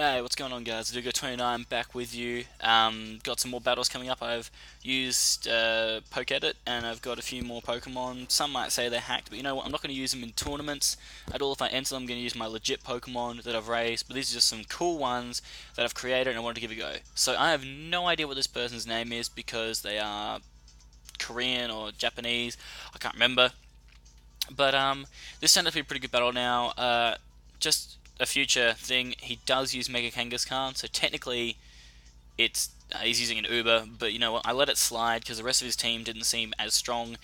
Hey, what's going on, guys? Verdugo29 back with you. Got some more battles coming up. I've used Poke Edit, and I've got a few more Pokemon. Some might say they're hacked, but you know what? I'm not going to use them in tournaments at all. If I enter them, I'm going to use my legit Pokemon that I've raised, but these are just some cool ones that I've created and I wanted to give a go. So I have no idea what this person's name is because they are Korean or Japanese. I can't remember. But this turned out to be a pretty good battle now. Just a future thing, he does use Mega Kangaskhan, so technically he's using an Uber, but you know what, I let it slide because the rest of his team didn't seem as strong.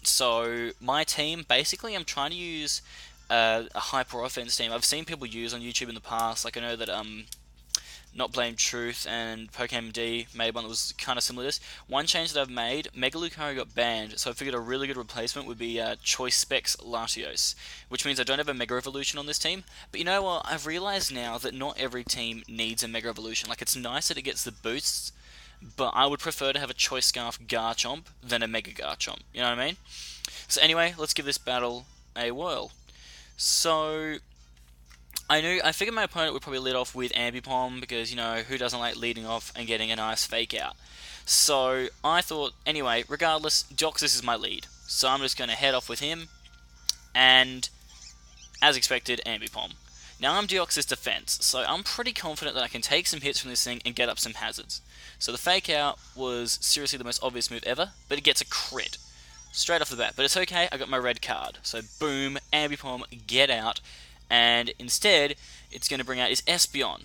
So my team, basically, I'm trying to use a hyper offense team. I've seen people use on YouTube in the past, like I know that Not Blame Truth and Pokemon D made one that was kind of similar to this. One change that I've made, Mega Lucario got banned, so I figured a really good replacement would be Choice Specs Latios, which means I don't have a Mega Evolution on this team. But you know what? I've realized now that not every team needs a Mega Evolution. Like, it's nice that it gets the boosts, but I would prefer to have a Choice Scarf Garchomp than a Mega Garchomp. You know what I mean? So anyway, let's give this battle a whirl. So I figured my opponent would probably lead off with Ambipom because, you know, who doesn't like leading off and getting a nice fake out? So I thought, anyway, regardless, Deoxys is my lead. So I'm just going to head off with him, and as expected, Ambipom. Now I'm Deoxys defense, so I'm pretty confident that I can take some hits from this thing and get up some hazards. So the fake out was seriously the most obvious move ever, but it gets a crit straight off the bat. But it's okay, I got my red card. So boom, Ambipom, get out. And instead, it's going to bring out his Espeon,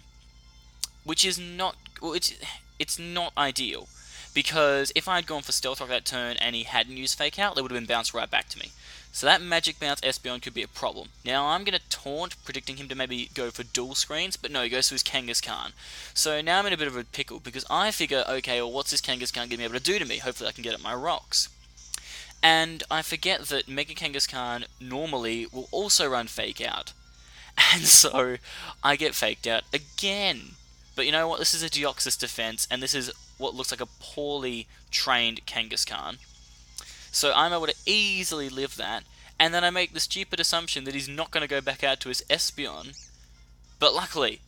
which is not, well, it's not ideal, because if I had gone for Stealth Rock that turn and he hadn't used Fake Out, they would have been bounced right back to me. So that Magic Bounce Espeon could be a problem. Now I'm going to Taunt, predicting him to maybe go for dual screens, but no, he goes to his Kangaskhan. So now I'm in a bit of a pickle, because I figure, okay, well, what's this Kangaskhan going to be able to do to me? Hopefully I can get at my rocks. And I forget that Mega Kangaskhan normally will also run Fake Out. And so I get faked out again. But you know what? This is a Deoxys defense, and this is what looks like a poorly trained Kangaskhan. So I'm able to easily live that, and then I make the stupid assumption that he's not going to go back out to his Espeon. But luckily,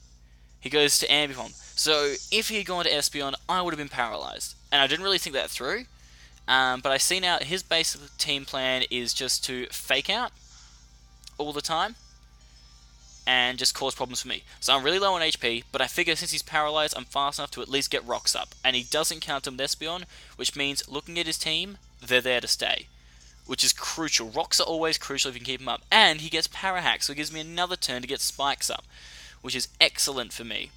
he goes to Ambipom. So if he had gone to Espeon, I would have been paralyzed. And I didn't really think that through. But I see now his basic team plan is just to fake out all the time and just cause problems for me. So I'm really low on HP, but I figure since he's paralyzed, I'm fast enough to at least get rocks up. And he doesn't counter with Espeon, which means looking at his team, they're there to stay, which is crucial. Rocks are always crucial if you can keep him up. And he gets Para Hack, so it gives me another turn to get spikes up, which is excellent for me.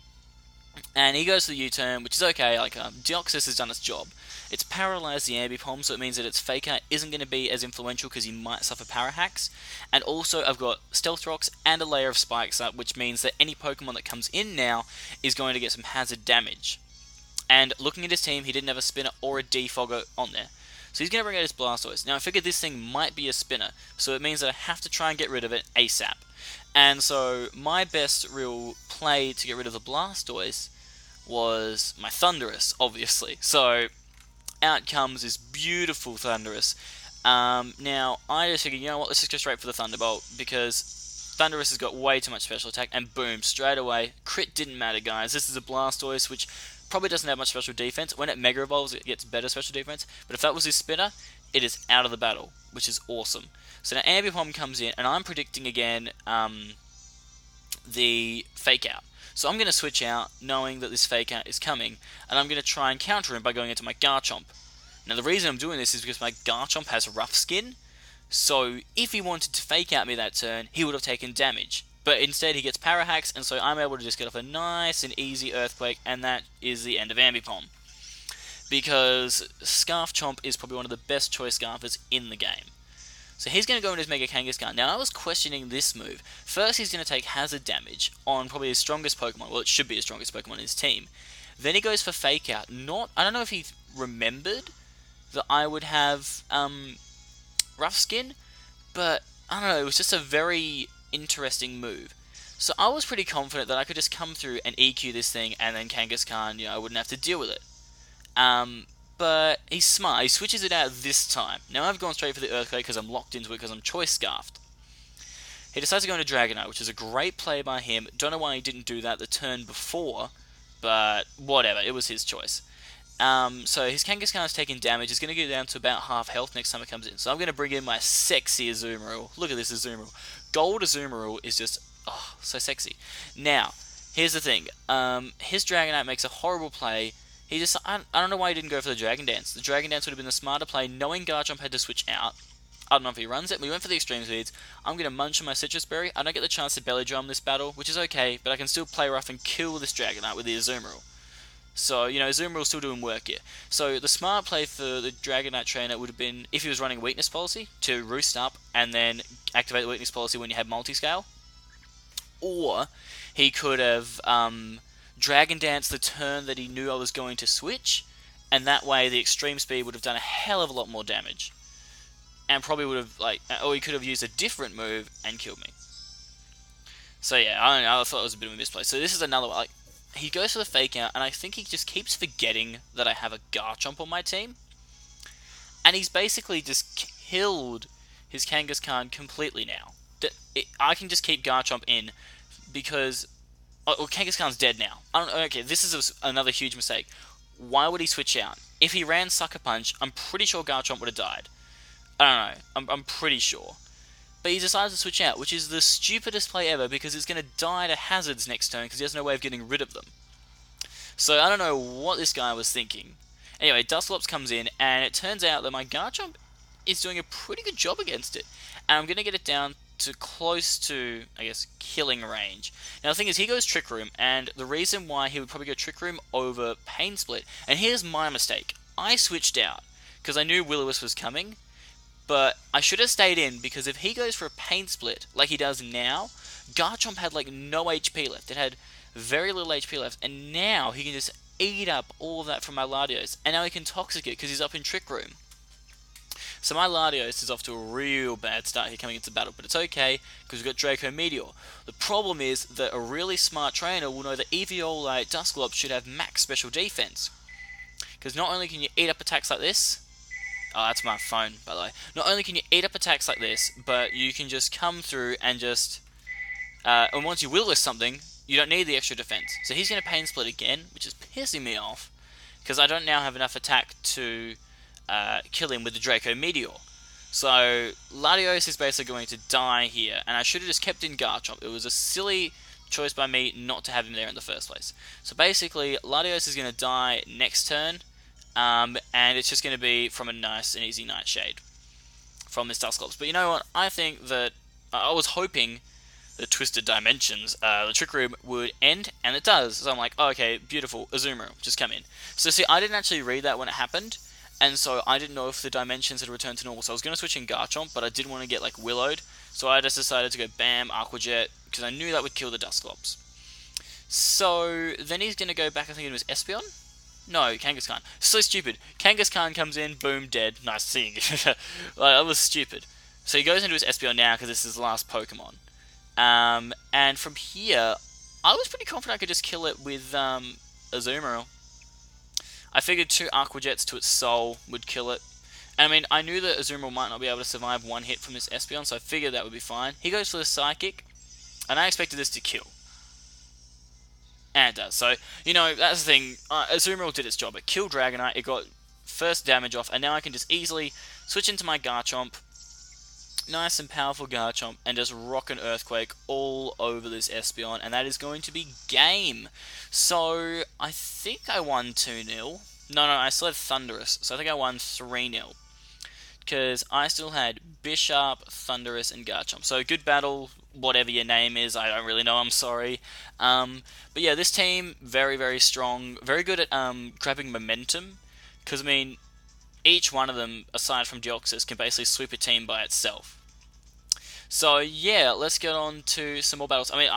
And he goes to the U-turn, which is okay. Like, Deoxys has done its job. It's paralyzed the Ambipom, so it means that its Fake Out isn't going to be as influential because he might suffer Para Hacks. And also, I've got Stealth Rocks and a layer of Spikes up, which means that any Pokemon that comes in now is going to get some hazard damage. And looking at his team, he didn't have a Spinner or a Defogger on there. So he's going to bring out his Blastoise. Now, I figured this thing might be a Spinner, so it means that I have to try and get rid of it ASAP. And so my best real play to get rid of the Blastoise was my Thundurus, obviously. So out comes this beautiful Thundurus. Now, I just figured, you know what, let's just go straight for the Thunderbolt, because Thundurus has got way too much special attack, and boom, straight away, crit didn't matter, guys. This is a Blastoise, which probably doesn't have much special defense. When it Mega Evolves, it gets better special defense, but if that was his Spinner, it is out of the battle, which is awesome. So now Ambipom comes in, and I'm predicting again the Fake Out. So I'm going to switch out, knowing that this Fake Out is coming, and I'm going to try and counter him by going into my Garchomp. Now the reason I'm doing this is because my Garchomp has Rough Skin, so if he wanted to Fake Out me that turn, he would have taken damage. But instead he gets Para Hacks, and so I'm able to just get off a nice and easy Earthquake, and that is the end of Ambipom. Because Scarf Chomp is probably one of the best choice Scarfers in the game. So he's going to go into his Mega Kangaskhan. Now, I was questioning this move. First, he's going to take hazard damage on probably his strongest Pokemon. Well, it should be his strongest Pokemon in his team. Then he goes for Fake Out. I don't know if he remembered that I would have Rough Skin, but I don't know, it was just a very interesting move. So I was pretty confident that I could just come through and EQ this thing, and then Kangaskhan, I wouldn't have to deal with it. But he's smart. He switches it out this time. Now I've gone straight for the Earthquake because I'm locked into it because I'm Choice Scarfed. He decides to go into Dragonite, which is a great play by him. Don't know why he didn't do that the turn before, but whatever, it was his choice. So his Kangaskhan is taking damage. He's going to go down to about half health next time it comes in. So I'm going to bring in my sexy Azumarill. Look at this Azumarill. Gold Azumarill is just, oh, so sexy. Now, here's the thing. His Dragonite makes a horrible play. He just, I don't know why he didn't go for the Dragon Dance. The Dragon Dance would have been the smarter play, knowing Garchomp had to switch out. I don't know if he runs it. We went for the extreme speeds. I'm going to munch on my Citrus Berry. I don't get the chance to belly drum this battle, which is okay, but I can still play rough and kill this Dragonite with the Azumarill. So, you know, Azumarill's still doing work here. So, the smart play for the Dragonite trainer would have been, if he was running Weakness Policy, to roost up and then activate the Weakness Policy when you had Multiscale. Or, he could have Dragon Dance the turn that he knew I was going to switch, and that way the Extreme Speed would have done a hell of a lot more damage. And probably would have, or he could have used a different move and killed me. So yeah, I thought it was a bit of a misplay. So this is another one, he goes for the fake out, and I think he just keeps forgetting that I have a Garchomp on my team. And he's basically just killed his Kangaskhan completely now. I can just keep Garchomp in because... Oh, Kangaskhan's dead now. Okay, this is another huge mistake. Why would he switch out? If he ran Sucker Punch, I'm pretty sure Garchomp would have died. I don't know. I'm pretty sure. But he decides to switch out, which is the stupidest play ever because it's going to die to hazards next turn because he has no way of getting rid of them. So I don't know what this guy was thinking. Anyway, Dusclops comes in, and it turns out that my Garchomp is doing a pretty good job against it. And I'm going to get it down to close to, I guess, killing range. Now the thing is, he goes Trick Room, and the reason why he would probably go Trick Room over Pain Split, and here's my mistake. I switched out because I knew Will-O-Wisp was coming, but I should have stayed in because if he goes for a Pain Split like he does now, Garchomp had like no HP left. It had very little HP left, and now he can just eat up all of that from my Latios, and now he can Toxic it because he's up in Trick Room. So my Latios is off to a real bad start here coming into battle, but it's okay because we've got Draco Meteor. The problem is that a really smart trainer will know that Eviolite Dusclops should have max special defense. Because not only can you eat up attacks like this, oh, that's my phone, by the way. Not only can you eat up attacks like this, but you can just come through and just... and once you Will-O-Wisp something, you don't need the extra defense. So he's going to Pain Split again, which is pissing me off, because I don't now have enough attack to kill him with the Draco Meteor. So Latios is basically going to die here, and I should have just kept in Garchomp. It was a silly choice by me not to have him there in the first place. So basically, Latios is going to die next turn, and it's just going to be from a nice and easy Nightshade from this Dusclops. But you know what? I think that I was hoping the Twisted Dimensions, the Trick Room would end, and it does. So I'm like, oh, okay, beautiful, Azumarill, just come in. So see, I didn't actually read that when it happened, and so I didn't know if the Dimensions had returned to normal. So I was going to switch in Garchomp, but I didn't want to get like Willowed, so I just decided to go Bam, Aqua Jet, because I knew that would kill the Dusclops. So then he's going to go back, I think it was Espeon? No, Kangaskhan. So stupid. Kangaskhan comes in, boom, dead. Nice seeing you. That was stupid. So he goes into his Espeon now because this is his last Pokemon. And from here, I was pretty confident I could just kill it with Azumarill. I figured 2 Aqua Jets to its soul would kill it. And I mean, I knew that Azumarill might not be able to survive one hit from this Espeon, so I figured that would be fine. He goes for the Psychic, and I expected this to kill. And it does. So, you know, that's the thing. Azumarill did its job. It killed Dragonite, it got first damage off, and now I can just easily switch into my Garchomp, nice and powerful Garchomp, and just rock an Earthquake all over this Espeon, and that is going to be game. So, I think I won 2-0. No, I still had Thundurus, so I think I won 3-0. Because I still had Bishop, Thundurus, and Garchomp. So, good battle, whatever your name is, I don't really know, I'm sorry. But yeah, this team, very, very strong, very good at grabbing momentum, because, I mean, each one of them, aside from Deoxys, can basically sweep a team by itself. So yeah, let's get on to some more battles. I mean,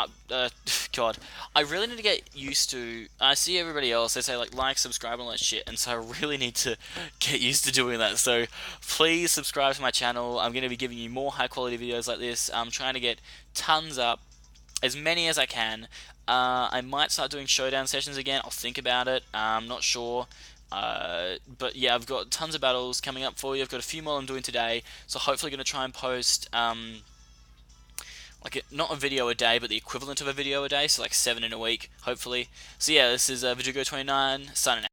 God, I really need to get used to... I see everybody else, they say like, subscribe, and all that shit, and so I really need to get used to doing that. So please subscribe to my channel. I'm going to be giving you more high quality videos like this. I'm trying to get tons up, as many as I can. I might start doing showdown sessions again. I'll think about it. I'm not sure. But yeah, I've got tons of battles coming up for you. I've got a few more I'm doing today, so hopefully going to try and post like not a video a day, but the equivalent of a video a day, so like 7 in a week, hopefully. So yeah, this is Verdugo29 signing out.